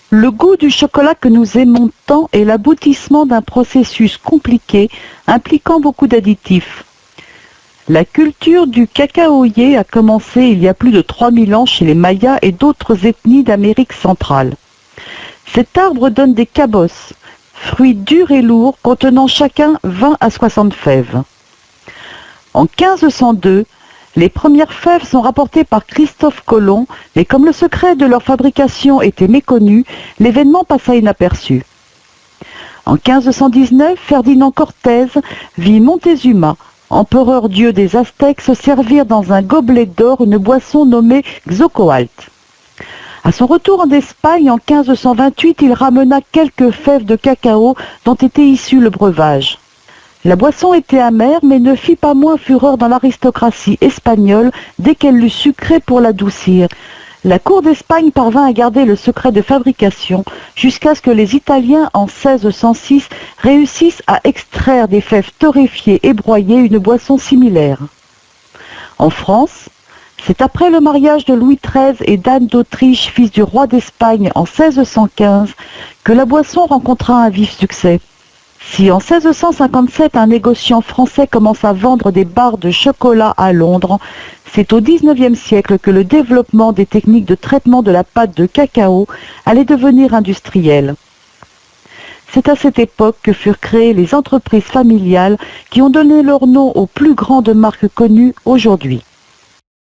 Le goût du chocolat que nous aimons tant est l'aboutissement d'un processus compliqué impliquant beaucoup d'additifs. La culture du cacaoyer a commencé il y a plus de 3000 ans chez les Mayas et d'autres ethnies d'Amérique centrale. Cet arbre donne des cabosses, fruits durs et lourds contenant chacun 20 à 60 fèves. En 1502, les premières fèves sont rapportées par Christophe Colomb, mais comme le secret de leur fabrication était méconnu, l'événement passa inaperçu. En 1519, Ferdinand Cortés vit Montezuma, empereur dieu des Aztèques, se servir dans un gobelet d'or une boisson nommée Xocoalt. À son retour en Espagne en 1528, il ramena quelques fèves de cacao dont était issu le breuvage. La boisson était amère, mais ne fit pas moins fureur dans l'aristocratie espagnole dès qu'elle l'eut sucrée pour l'adoucir. La cour d'Espagne parvint à garder le secret de fabrication jusqu'à ce que les Italiens, en 1606, réussissent à extraire des fèves torréfiées et broyées une boisson similaire. En France, c'est après le mariage de Louis XIII et d'Anne d'Autriche, fils du roi d'Espagne, en 1615, que la boisson rencontra un vif succès. Si en 1657 un négociant français commence à vendre des barres de chocolat à Londres, c'est au XIXe siècle que le développement des techniques de traitement de la pâte de cacao allait devenir industriel. C'est à cette époque que furent créées les entreprises familiales qui ont donné leur nom aux plus grandes marques connues aujourd'hui.